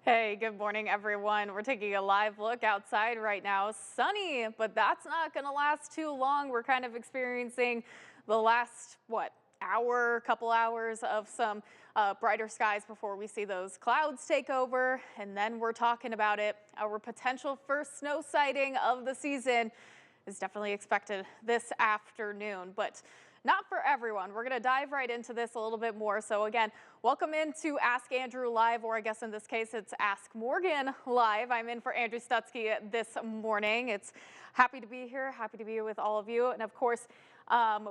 Hey, good morning, everyone. We're taking a live look outside right now. Sunny, but that's not going to last too long. We're kind of experiencing the last, couple hours of some brighter skies before we see those clouds take over. And then we're talking about it. Our potential first snow sighting of the season is definitely expected this afternoon, but not for everyone. We're going to dive right into this a little bit more. So again, welcome into Ask Andrew Live, or I guess in this case, it's Ask Morgan Live. I'm in for Andrew Stutsky this morning. It's happy to be here, happy to be with all of you. And of course,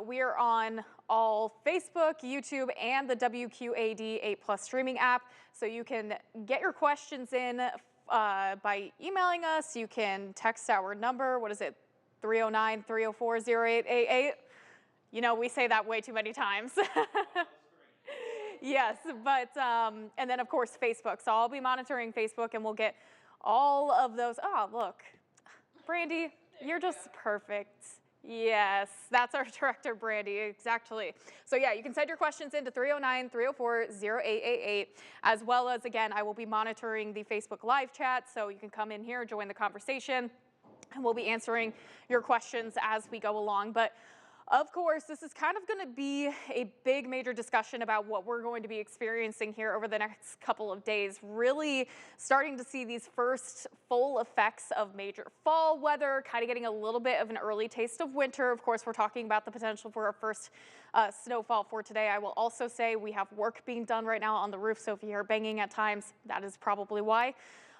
we are on all Facebook, YouTube, and the WQAD 8+ streaming app. So you can get your questions in by emailing us. You can text our number. What is it? 309-304-0888. You know, we say that way too many times. Yes, but, and then of course, Facebook. So I'll be monitoring Facebook and we'll get all of those. Oh, look, Brandy, you're just perfect. Yes, that's our director, Brandy, exactly. So yeah, you can send your questions into 309-304-0888, as well as, again, I will be monitoring the Facebook live chat, so you can come in here, join the conversation, and we'll be answering your questions as we go along. But of course, this is kind of going to be a big major discussion about what we're going to be experiencing here over the next couple of days, really starting to see these first full effects of major fall weather, kind of getting a little bit of an early taste of winter. Of course, we're talking about the potential for our first snowfall for today. I will also say we have work being done right now on the roof, so if you hear banging at times, that is probably why.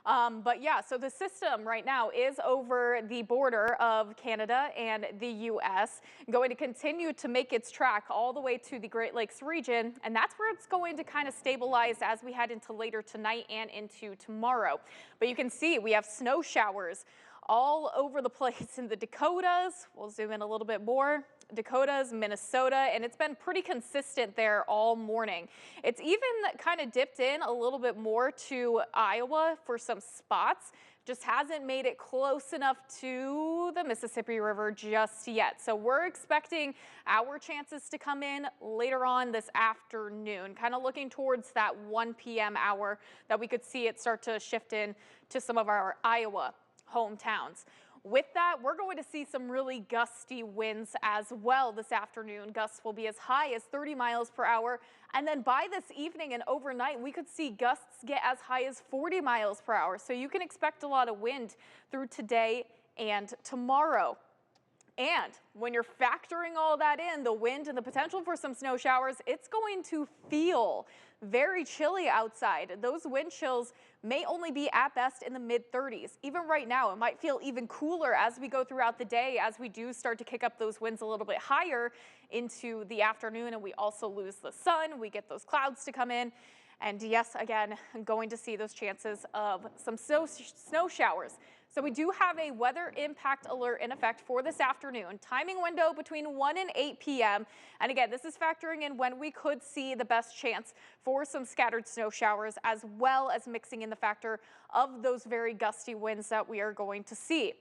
But yeah, so the system right now is over the border of Canada and the U.S., going to continue to make its track all the way to the Great Lakes region, and that's where it's going to kind of stabilize as we head into later tonight and into tomorrow. But you can see we have snow showers all over the place in the Dakotas. We'll zoom in a little bit more. Dakotas, Minnesota, and it's been pretty consistent there all morning. It's even kind of dipped in a little bit more to Iowa for some spots. Just hasn't made it close enough to the Mississippi River just yet. So we're expecting our chances to come in later on this afternoon, kind of looking towards that 1 p.m. hour that we could see it start to shift in to some of our Iowa hometowns. With that, we're going to see some really gusty winds as well this afternoon. Gusts will be as high as 30 miles per hour. And then by this evening and overnight, we could see gusts get as high as 40 miles per hour. So you can expect a lot of wind through today and tomorrow. And when you're factoring all that in, the wind and the potential for some snow showers, it's going to feel very chilly outside. Those wind chills may only be at best in the mid-30s. Even right now, it might feel even cooler as we go throughout the day, as we do start to kick up those winds a little bit higher into the afternoon, and we also lose the sun. We get those clouds to come in. And yes, again, I'm going to see those chances of some snow showers. So we do have a weather impact alert in effect for this afternoon. Timing window between 1 and 8 p.m. And again, this is factoring in when we could see the best chance for some scattered snow showers, as well as mixing in the factor of those very gusty winds that we are going to see.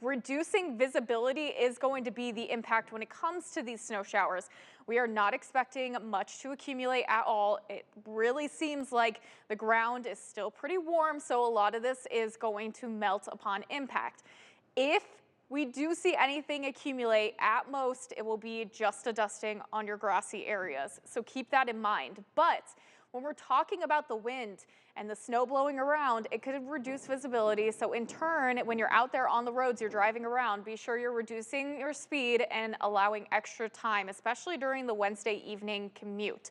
Reducing visibility is going to be the impact when it comes to these snow showers. We are not expecting much to accumulate at all. It really seems like the ground is still pretty warm, so a lot of this is going to melt upon impact. If we do see anything accumulate, at most it will be just a dusting on your grassy areas. So keep that in mind. But when we're talking about the wind and the snow blowing around, it could reduce visibility. So in turn, when you're out there on the roads, you're driving around, be sure you're reducing your speed and allowing extra time, especially during the Wednesday evening commute.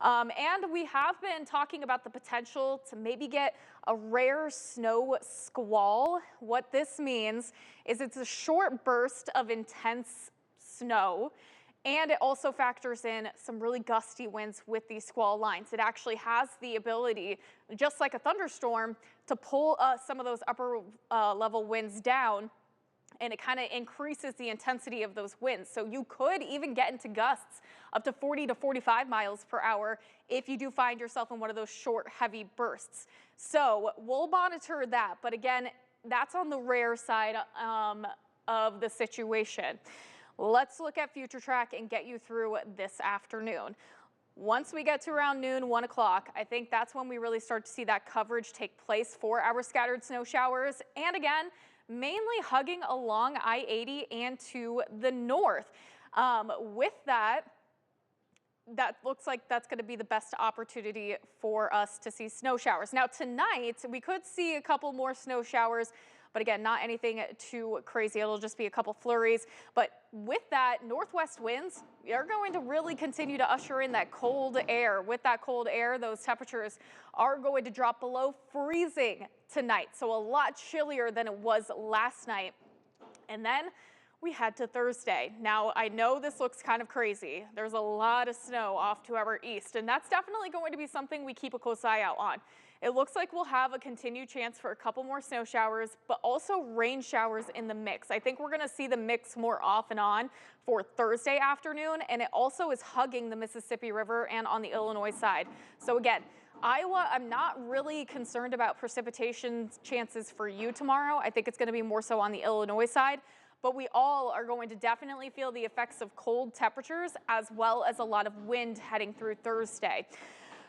And we have been talking about the potential to maybe get a rare snow squall. What this means is it's a short burst of intense snow. And it also factors in some really gusty winds with these squall lines. It actually has the ability, just like a thunderstorm, to pull some of those upper level winds down, and it kind of increases the intensity of those winds. So you could even get into gusts up to 40 to 45 miles per hour if you do find yourself in one of those short, heavy bursts. So we'll monitor that. But again, that's on the rare side of the situation. Let's look at future track and get you through this afternoon. Once we get to around noon, 1 o'clock, I think that's when we really start to see that coverage take place for our scattered snow showers. And again, mainly hugging along I-80 and to the north. With that, that looks like that's going to be the best opportunity for us to see snow showers. Now tonight, we could see a couple more snow showers, but again, not anything too crazy. It'll just be a couple flurries. But with that, northwest winds are going to really continue to usher in that cold air. With that cold air, those temperatures are going to drop below freezing tonight. So a lot chillier than it was last night. And then we head to Thursday. Now, I know this looks kind of crazy. There's a lot of snow off to our east, and that's definitely going to be something we keep a close eye out on. It looks like we'll have a continued chance for a couple more snow showers, but also rain showers in the mix. I think we're going to see the mix more off and on for Thursday afternoon, and it also is hugging the Mississippi River and on the Illinois side. So again, Iowa, I'm not really concerned about precipitation chances for you tomorrow. I think it's going to be more so on the Illinois side. But we all are going to definitely feel the effects of cold temperatures as well as a lot of wind heading through Thursday.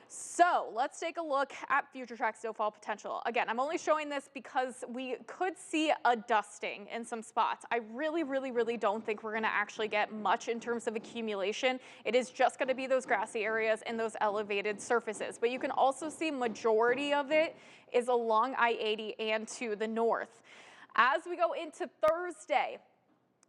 So let's take a look at future track snowfall potential. Again, I'm only showing this because we could see a dusting in some spots. I really don't think we're going to actually get much in terms of accumulation. It is just going to be those grassy areas and those elevated surfaces. But you can also see majority of it is along I-80 and to the north. As we go into Thursday,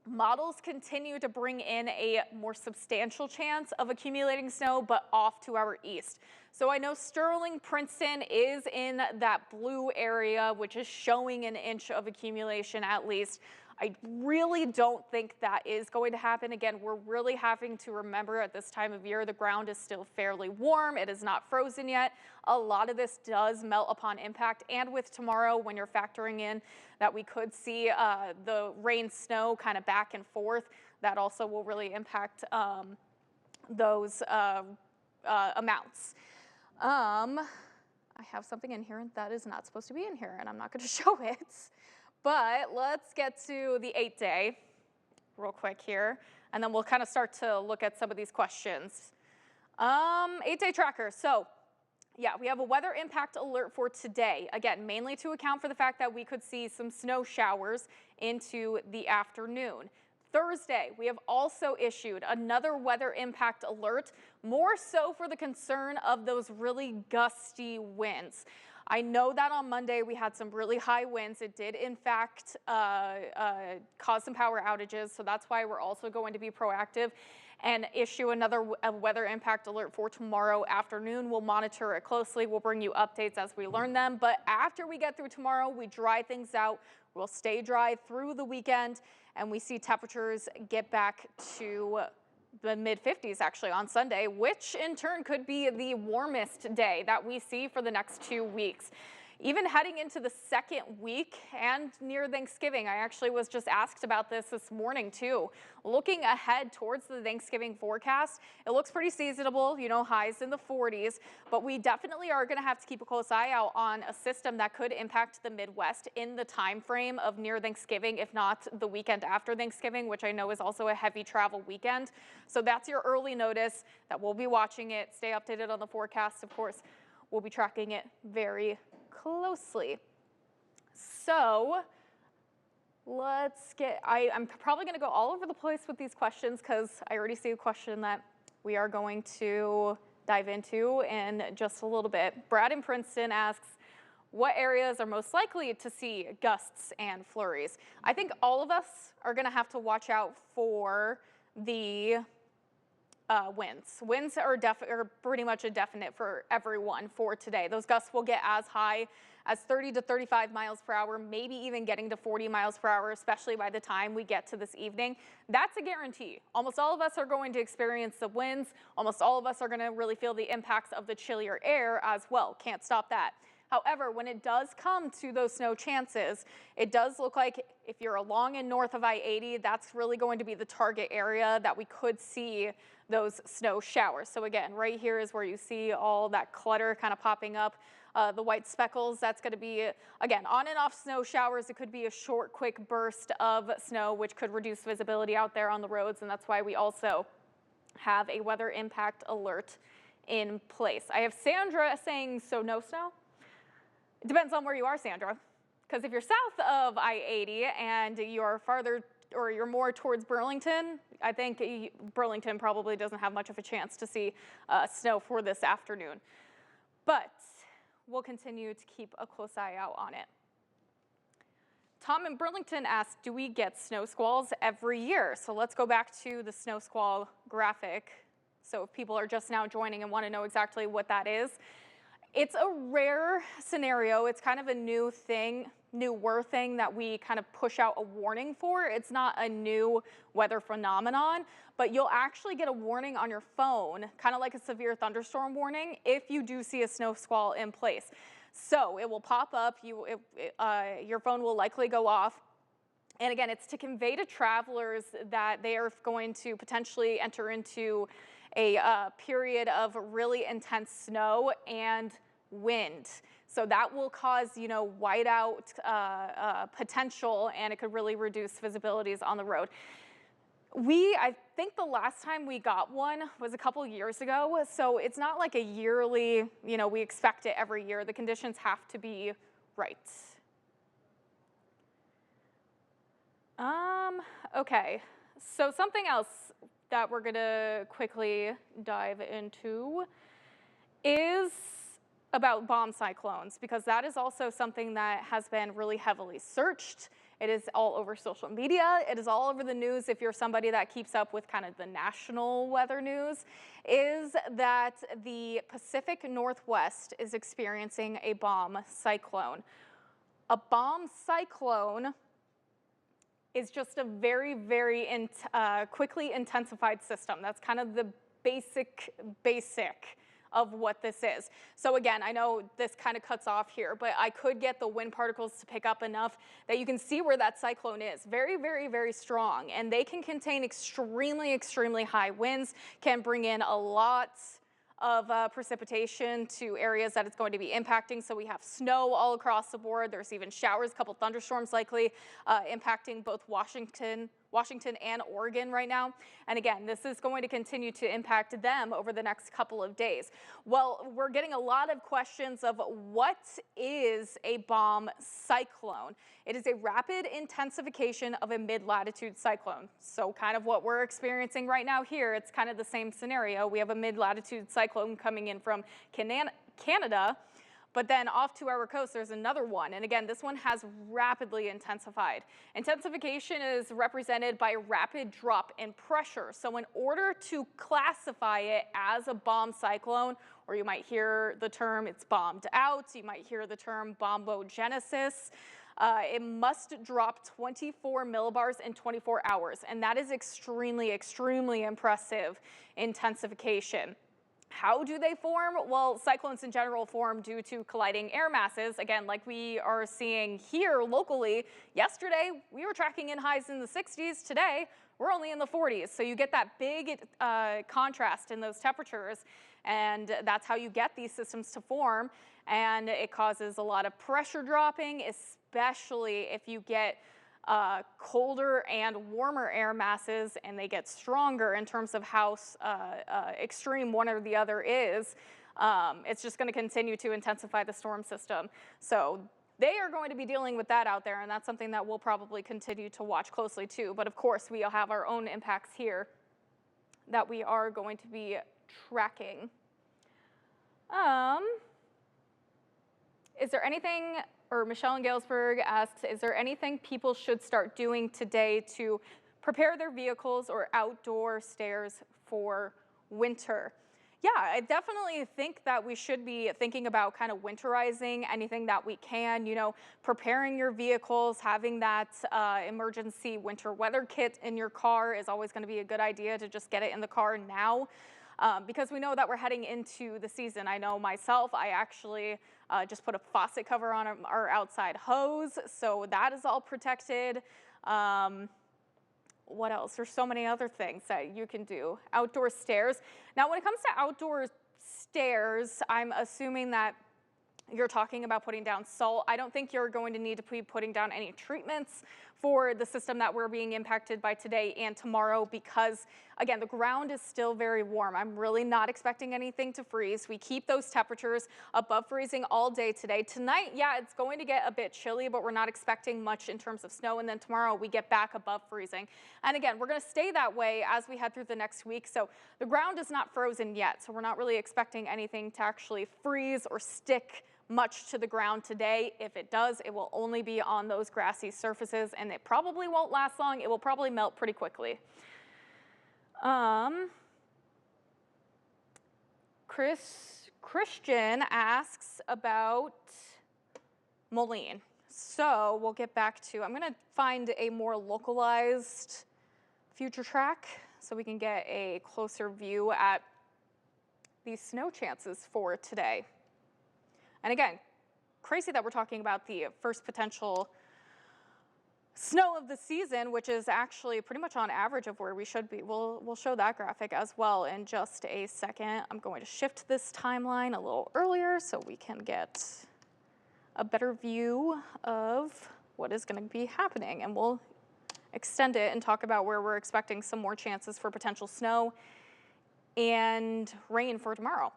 models continue to bring in a more substantial chance of accumulating snow, but off to our east. So I know Sterling, Princeton is in that blue area, which is showing an inch of accumulation at least. I really don't think that is going to happen. Again, we're really having to remember at this time of year, the ground is still fairly warm. It is not frozen yet. A lot of this does melt upon impact. And with tomorrow, when you're factoring in that we could see the rain snow kind of back and forth, that also will really impact those amounts. I have something in here that is not supposed to be in here, and I'm not going to show it. But let's get to the 8-day real quick here, and then we'll kind of start to look at some of these questions. 8-day tracker. So yeah, we have a weather impact alert for today. Again, mainly to account for the fact that we could see some snow showers into the afternoon. Thursday, we have also issued another weather impact alert, more so for the concern of those really gusty winds. I know that on Monday we had some really high winds. It did, in fact, cause some power outages, so that's why we're also going to be proactive and issue another weather impact alert for tomorrow afternoon. We'll monitor it closely. We'll bring you updates as we learn them. But after we get through tomorrow, we dry things out. We'll stay dry through the weekend, and we see temperatures get back to the mid-50s actually on Sunday, which in turn could be the warmest day that we see for the next 2 weeks. Even heading into the second week and near Thanksgiving, I actually was just asked about this morning too. Looking ahead towards the Thanksgiving forecast, it looks pretty seasonable, you know, highs in the 40s, but we definitely are going to have to keep a close eye out on a system that could impact the Midwest in the time frame of near Thanksgiving, if not the weekend after Thanksgiving, which I know is also a heavy travel weekend. So that's your early notice that we'll be watching it. Stay updated on the forecast, of course. We'll be tracking it very closely. So let's get, I'm probably going to go all over the place with these questions because I already see a question that we are going to dive into in just a little bit. Brad in Princeton asks, what areas are most likely to see gusts and flurries? I think all of us are going to have to watch out for the winds. Winds are pretty much a definite for everyone for today. Those gusts will get as high as 30 to 35 miles per hour, maybe even getting to 40 miles per hour, especially by the time we get to this evening. That's a guarantee. Almost all of us are going to experience the winds. Almost all of us are going to really feel the impacts of the chillier air as well. Can't stop that. However, when it does come to those snow chances, it does look like if you're along and north of I-80, that's really going to be the target area that we could see those snow showers. So again, right here is where you see all that clutter kind of popping up. The white speckles, that's going to be, again, on and off snow showers. It could be a short, quick burst of snow, which could reduce visibility out there on the roads, and that's why we also have a weather impact alert in place. I have Sandra saying, so no snow? It depends on where you are, Sandra. Because if you're south of I-80 and you're farther or you're more towards Burlington, I think Burlington probably doesn't have much of a chance to see snow for this afternoon. But we'll continue to keep a close eye out on it. Tom in Burlington asked, do we get snow squalls every year? So let's go back to the snow squall graphic. So if people are just now joining and want to know exactly what that is, it's a rare scenario. It's kind of a newer thing that we kind of push out a warning for. It's not a new weather phenomenon, but you'll actually get a warning on your phone, kind of like a severe thunderstorm warning, if you do see a snow squall in place. So it will pop up, your phone will likely go off. And again, it's to convey to travelers that they are going to potentially enter into a period of really intense snow and wind. So that will cause, whiteout potential, and it could really reduce visibilities on the road. I think the last time we got one was a couple years ago, so it's not like a yearly, we expect it every year. The conditions have to be right. Okay, so something else that we're gonna quickly dive into is about bomb cyclones, because that is also something that has been really heavily searched. It is all over social media. It is all over the news. If you're somebody that keeps up with kind of the national weather news, is that the Pacific Northwest is experiencing a bomb cyclone. A bomb cyclone is just a very, very quickly intensified system. That's kind of the basic of what this is. So again, I know this kind of cuts off here, but I could get the wind particles to pick up enough that you can see where that cyclone is. Very, very, very strong. And they can contain extremely, extremely high winds, can bring in a lot of precipitation to areas that it's going to be impacting. So we have snow all across the board. There's even showers, a couple thunderstorms likely impacting both Washington and Oregon right now. And again, this is going to continue to impact them over the next couple of days. Well, we're getting a lot of questions of what is a bomb cyclone? It is a rapid intensification of a mid-latitude cyclone. So kind of what we're experiencing right now here, it's kind of the same scenario. We have a mid-latitude cyclone coming in from Canada, but then off to our coast, there's another one. And again, this one has rapidly intensified. Intensification is represented by a rapid drop in pressure. So in order to classify it as a bomb cyclone, or you might hear the term it's bombed out, you might hear the term bombogenesis, it must drop 24 millibars in 24 hours. And that is extremely, extremely impressive intensification. How do they form? Well, cyclones in general form due to colliding air masses. Again, like we are seeing here locally. Yesterday, we were tracking in highs in the 60s. Today, we're only in the 40s. So you get that big contrast in those temperatures. And that's how you get these systems to form. And it causes a lot of pressure dropping, especially if you get colder and warmer air masses, and they get stronger in terms of how extreme one or the other is. It's just going to continue to intensify the storm system. So they are going to be dealing with that out there, and that's something that we'll probably continue to watch closely too. But of course, we have our own impacts here that we are going to be tracking. Is there anything, or Michelle in Galesburg asks, is there anything people should start doing today to prepare their vehicles or outdoor stairs for winter? Yeah, I definitely think that we should be thinking about kind of winterizing anything that we can, preparing your vehicles, having that emergency winter weather kit in your car is always going to be a good idea to just get it in the car now. Because we know that we're heading into the season. I know myself, I actually just put a faucet cover on our outside hose, so that is all protected. What else? There's so many other things that you can do. Outdoor stairs. Now, when it comes to outdoor stairs, I'm assuming that you're talking about putting down salt. I don't think you're going to need to be putting down any treatments for the system that we're being impacted by today and tomorrow because, again, the ground is still very warm. I'm really not expecting anything to freeze. We keep those temperatures above freezing all day today. Tonight, yeah, it's going to get a bit chilly, but we're not expecting much in terms of snow. And then tomorrow we get back above freezing. And again, we're going to stay that way as we head through the next week. So the ground is not frozen yet. So we're not really expecting anything to actually freeze or stick much to the ground today. If it does, it will only be on those grassy surfaces, and it probably won't last long. It will probably melt pretty quickly. Christian asks about Moline. So we'll get back to, I'm going to find a more localized future track so we can get a closer view at these snow chances for today. And again, crazy that we're talking about the first potential snow of the season, which is actually pretty much on average of where we should be. We'll show that graphic as well in just a second. I'm going to shift this timeline a little earlier so we can get a better view of what is going to be happening. And we'll extend it and talk about where we're expecting some more chances for potential snow and rain for tomorrow.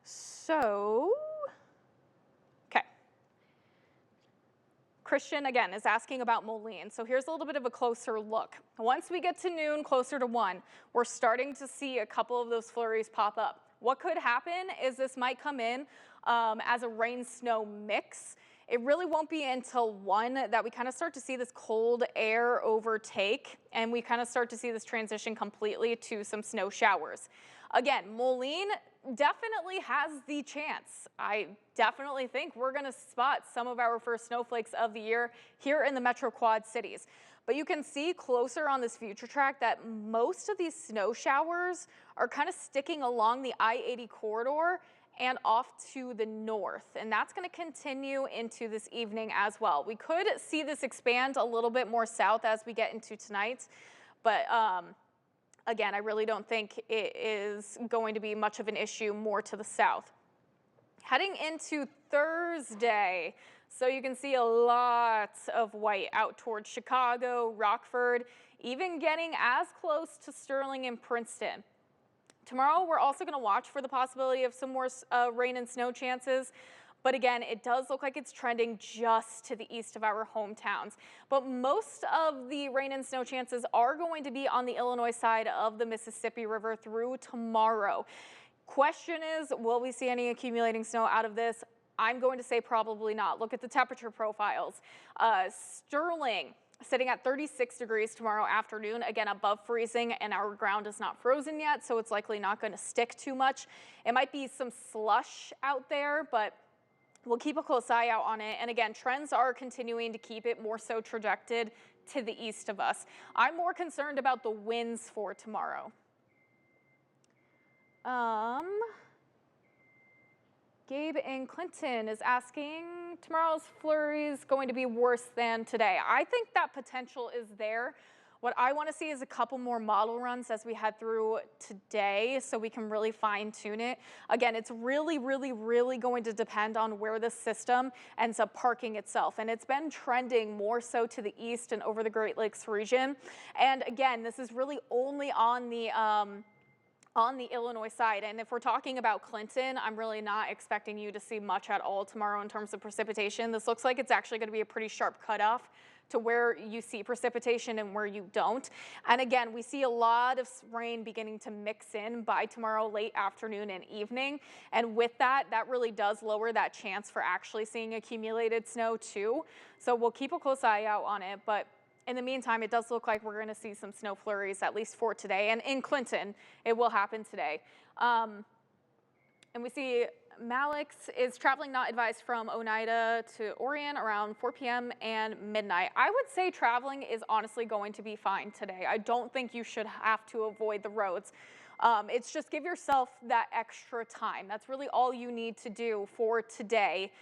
So, okay. Christian, again, is asking about Moline. So here's a little bit of a closer look. Once we get to noon, closer to 1, we're starting to see a couple of those flurries pop up. What could happen is this might come in as a rain-snow mix. It really won't be until 1 that we kind of start to see this cold air overtake, and we kind of start to see this transition completely to some snow showers. Again, Moline definitely has the chance. I definitely think we're going to spot some of our first snowflakes of the year here in the Metro Quad cities. But you can see closer on this future track that most of these snow showers are kind of sticking along the I-80 corridor and off to the north. And that's going to continue into this evening as well. We could see this expand a little bit more south as we get into tonight, but again, I really don't think it is going to be much of an issue more to the south. Heading into Thursday, so you can see a lot of white out towards Chicago, Rockford, even getting as close to Sterling and Princeton. Tomorrow, we're also going to watch for the possibility of some more rain and snow chances. But again, it does look like it's trending just to the east of our hometowns. But most of the rain and snow chances are going to be on the Illinois side of the Mississippi River through tomorrow. Question is, will we see any accumulating snow out of this? I'm going to say probably not. Look at the temperature profiles. Sterling sitting at 36 degrees tomorrow afternoon, again above freezing, and our ground is not frozen yet, so it's likely not going to stick too much. It might be some slush out there, but we'll keep a close eye out on it. And again, trends are continuing to keep it more so trajected to the east of us. I'm more concerned about the winds for tomorrow. Gabe in Clinton is asking, tomorrow's flurry is going to be worse than today. I think that potential is there. What I want to see is a couple more model runs as we head through today so we can really fine tune it. Again, it's really going to depend on where the system ends up parking itself. And it's been trending more so to the east and over the Great Lakes region. And again, this is really only on the Illinois side. And if we're talking about Clinton, I'm really not expecting you to see much at all tomorrow in terms of precipitation. This looks like it's actually going to be a pretty sharp cutoff to where you see precipitation and where you don't. And again, we see a lot of rain beginning to mix in by tomorrow late afternoon and evening. And with that, that really does lower that chance for actually seeing accumulated snow too. So we'll keep a close eye out on it. But in the meantime, it does look like we're going to see some snow flurries, at least for today. And in Clinton, it will happen today. And we see Malix is traveling not advised from Oneida to Orion around 4 p.m. and midnight. I would say traveling is honestly going to be fine today. I don't think you should have to avoid the roads. It's just give yourself that extra time. That's really all you need to do for today.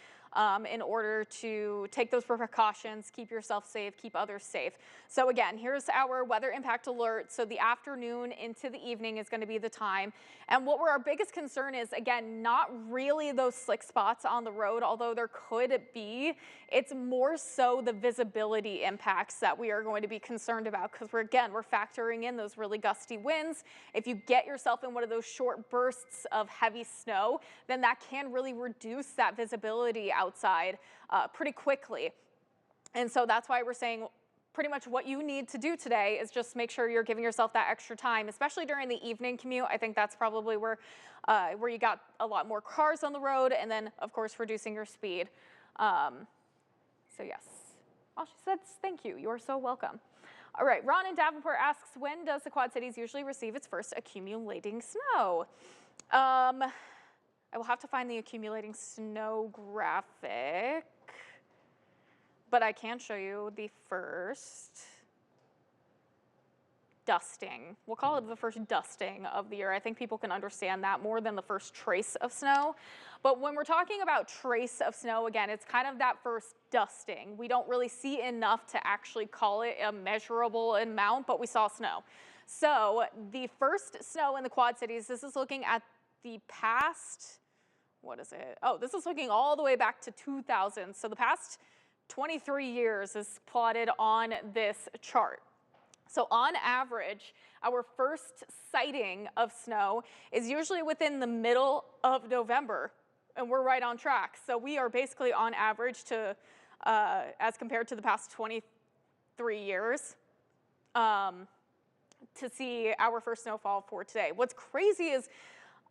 in order to take those precautions, keep yourself safe, keep others safe. So again, here's our weather impact alert. So the afternoon into the evening is going to be the time. And our biggest concern is, again, not really those slick spots on the road, although there could be. It's more so the visibility impacts that we are going to be concerned about, because we're factoring in those really gusty winds. If you get yourself in one of those short bursts of heavy snow, then that can really reduce that visibility outside pretty quickly. And so that's why we're saying pretty much what you need to do today is just make sure you're giving yourself that extra time, especially during the evening commute. I think that's probably where you got a lot more cars on the road, and then of course reducing your speed. So yes, all she said is thank you. You are so welcome. All right, Ron in Davenport asks, when does the Quad Cities usually receive its first accumulating snow? I will have to find the accumulating snow graphic, but I can show you the first dusting. We'll call it the first dusting of the year. I think people can understand that more than the first trace of snow. But when we're talking about trace of snow, again, it's kind of that first dusting. We don't really see enough to actually call it a measurable amount, but we saw snow. So the first snow in the Quad Cities, this is looking at the past, what is it? Oh, this is looking all the way back to 2000. So the past 23 years is plotted on this chart. So on average, our first sighting of snow is usually within the middle of November, and we're right on track. So we are basically on average to, as compared to the past 23 years, to see our first snowfall for today. What's crazy is,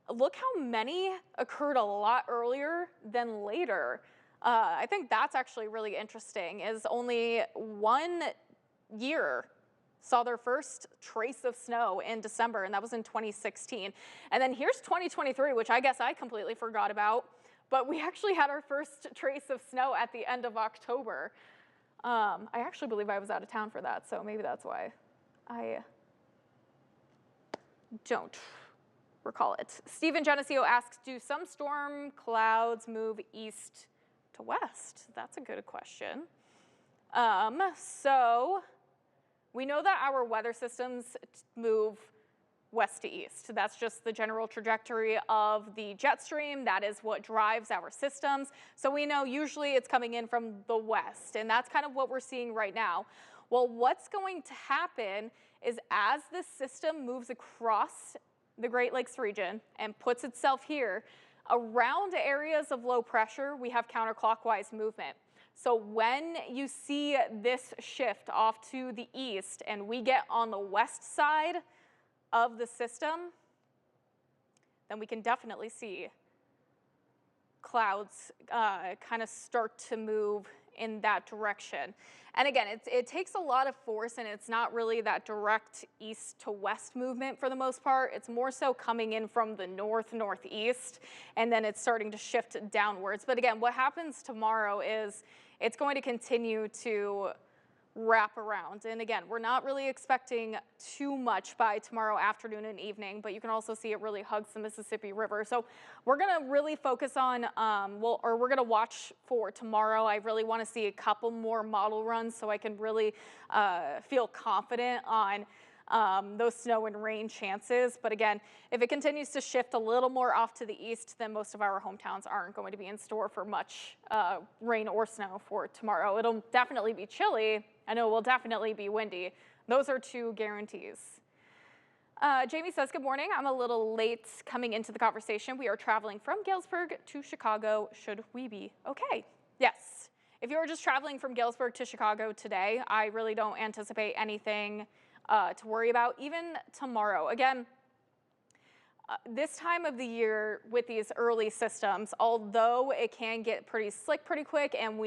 look how many occurred a lot earlier than later. I think that's actually really interesting, is only one year saw their first trace of snow in December, and that was in 2016. And then here's 2023, which I guess I completely forgot about, but we actually had our first trace of snow at the end of October. I actually believe I was out of town for that, so maybe that's why I don't recall it. Stephen Geneseo asks, do some storm clouds move east to west? That's a good question. So we know that our weather systems move west to east. That's just the general trajectory of the jet stream. That is what drives our systems. So we know usually it's coming in from the west, and that's kind of what we're seeing right now. Well, what's going to happen is, as this system moves across the Great Lakes region and puts itself here, around areas of low pressure, we have counterclockwise movement. So when you see this shift off to the east and we get on the west side of the system, then we can definitely see clouds kind of start to move in that direction. And again, it takes a lot of force, and it's not really that direct east to west movement for the most part. It's more so coming in from the northeast, and then it's starting to shift downwards. But again, what happens tomorrow is it's going to continue to wrap around. And again, we're not really expecting too much by tomorrow afternoon and evening, but you can also see it really hugs the Mississippi River. So we're gonna really focus on, we're gonna watch for tomorrow. I really wanna see a couple more model runs so I can really feel confident on those snow and rain chances. But again, if it continues to shift a little more off to the east, then most of our hometowns aren't going to be in store for much rain or snow for tomorrow. It'll definitely be chilly. I know it will definitely be windy. Those are two guarantees. Jamie says, good morning. I'm a little late coming into the conversation. We are traveling from Galesburg to Chicago. Should we be okay? Yes. If you're just traveling from Galesburg to Chicago today, I really don't anticipate anything to worry about, even tomorrow. Again, this time of the year with these early systems, although it can get pretty slick pretty quick, and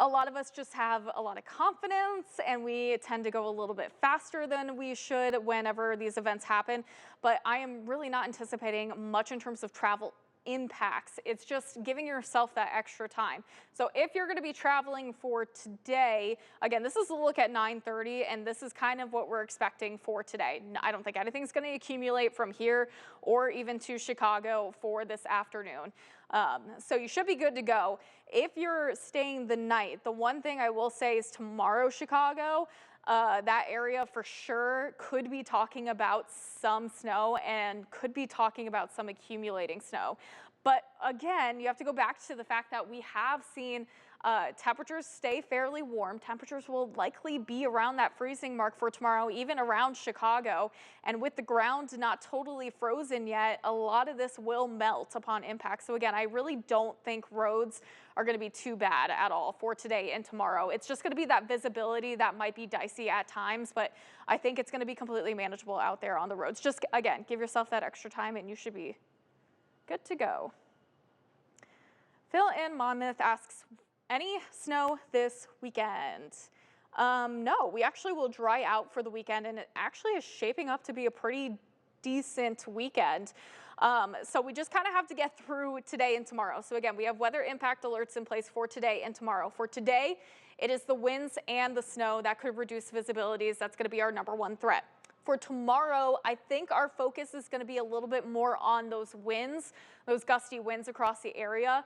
a lot of us just have a lot of confidence, and we tend to go a little bit faster than we should whenever these events happen. But I am really not anticipating much in terms of travel impacts. It's just giving yourself that extra time. So if you're going to be traveling for today, again, this is a look at 9:30, and this is kind of what we're expecting for today. I don't think anything's going to accumulate from here or even to Chicago for this afternoon. So you should be good to go. If you're staying the night, the one thing I will say is tomorrow, Chicago, that area for sure could be talking about some snow and could be talking about some accumulating snow. But again, you have to go back to the fact that we have seen temperatures stay fairly warm. Temperatures will likely be around that freezing mark for tomorrow, even around Chicago. And with the ground not totally frozen yet, a lot of this will melt upon impact. So again, I really don't think roads are going to be too bad at all for today and tomorrow. It's just going to be that visibility that might be dicey at times, but I think it's going to be completely manageable out there on the roads. Just again, give yourself that extra time and you should be good to go. Phil in Monmouth asks, any snow this weekend? No, we actually will dry out for the weekend, and it actually is shaping up to be a pretty decent weekend. So we just kind of have to get through today and tomorrow. So again, we have weather impact alerts in place for today and tomorrow. For today, it is the winds and the snow that could reduce visibilities. That's going to be our #1 threat. For tomorrow, I think our focus is going to be a little bit more on those winds, those gusty winds across the area.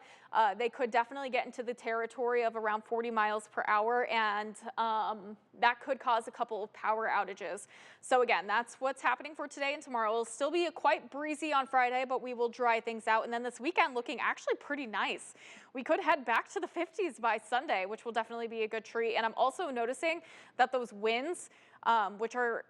They could definitely get into the territory of around 40 miles per hour, and that could cause a couple of power outages. So again, that's what's happening for today and tomorrow. It'll still be quite breezy on Friday, but we will dry things out. And then this weekend looking actually pretty nice. We could head back to the 50s by Sunday, which will definitely be a good treat. And I'm also noticing that those winds, which are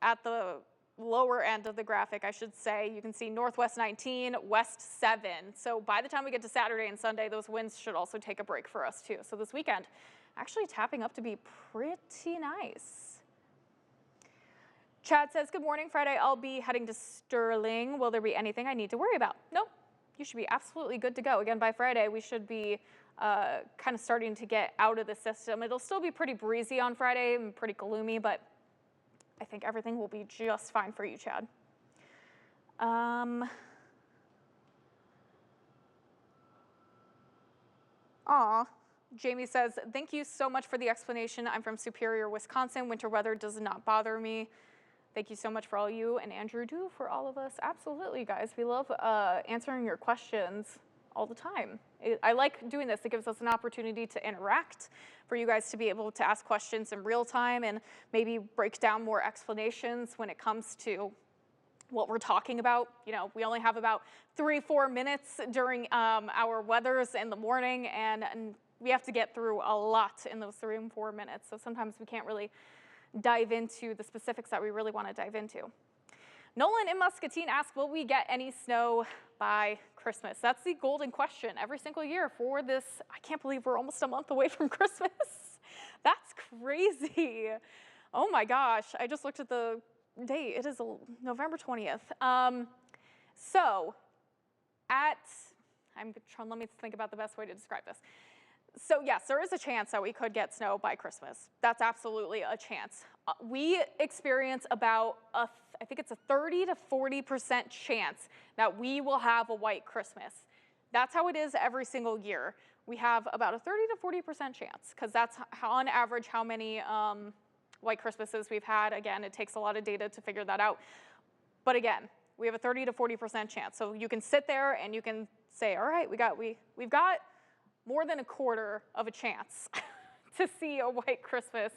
at the lower end of the graphic, I should say, you can see northwest 19, west 7. So by the time we get to Saturday and Sunday, those winds should also take a break for us too. So this weekend, actually tapping up to be pretty nice. Chad says, good morning, Friday. I'll be heading to Sterling. Will there be anything I need to worry about? Nope, you should be absolutely good to go. Again, by Friday, we should be kind of starting to get out of the system. It'll still be pretty breezy on Friday and pretty gloomy, but I think everything will be just fine for you, Chad. Jamie says, thank you so much for the explanation. I'm from Superior, Wisconsin. Winter weather does not bother me. Thank you so much for all you and Andrew do for all of us. Absolutely, guys. We love answering your questions all the time. I like doing this. It gives us an opportunity to interact, for you guys to be able to ask questions in real time and maybe break down more explanations when it comes to what we're talking about. You know, we only have about 3-4 minutes during our weathers in the morning, and we have to get through a lot in those 3 and 4 minutes. So sometimes we can't really dive into the specifics that we really want to dive into. Nolan in Muscatine asks, will we get any snow by Christmas? That's the golden question every single year for this. I can't believe we're almost a month away from Christmas. That's crazy. Oh my gosh, I just looked at the date. It is November 20th. Let me think about the best way to describe this. So yes, there is a chance that we could get snow by Christmas. That's absolutely a chance. We experience about I think it's a 30 to 40% chance that we will have a white Christmas. That's how it is every single year. We have about a 30 to 40% chance, because that's on average how many white Christmases we've had. Again, it takes a lot of data to figure that out. But again, we have a 30 to 40% chance. So you can sit there and you can say, all right, we've got more than a quarter of a chance to see a white Christmas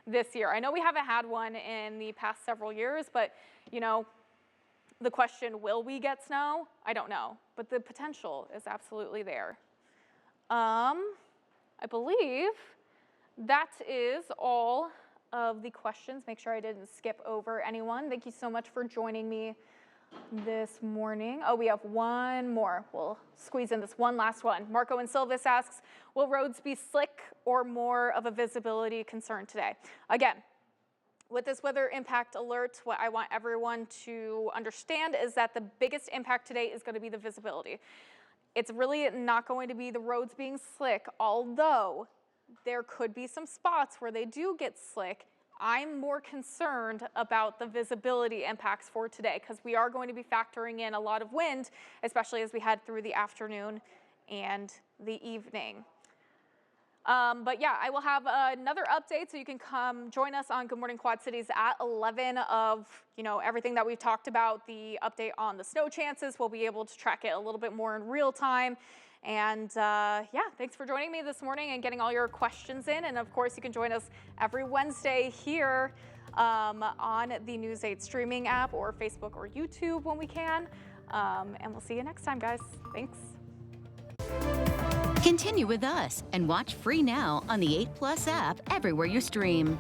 this year. I know we haven't had one in the past several years, but you know, the question, will we get snow? I don't know, but the potential is absolutely there. I believe that is all of the questions. Make sure I didn't skip over anyone. Thank you so much for joining me this morning. Oh, we have one more. We'll squeeze in this one last one. Marco and Silvis asks, will roads be slick or more of a visibility concern today? Again, with this weather impact alert, what I want everyone to understand is that the biggest impact today is going to be the visibility. It's really not going to be the roads being slick, although there could be some spots where they do get slick I'm more concerned about the visibility impacts for today because we are going to be factoring in a lot of wind, especially as we head through the afternoon and the evening. But yeah, I will have another update, so you can come join us on Good Morning Quad Cities at 11 of, everything that we've talked about, the update on the snow chances. We'll be able to track it a little bit more in real time. And yeah, thanks for joining me this morning and getting all your questions in. And of course, you can join us every Wednesday here on the News 8 streaming app or Facebook or YouTube when we can. And we'll see you next time, guys. Thanks. Continue with us and watch free now on the 8 Plus app everywhere you stream.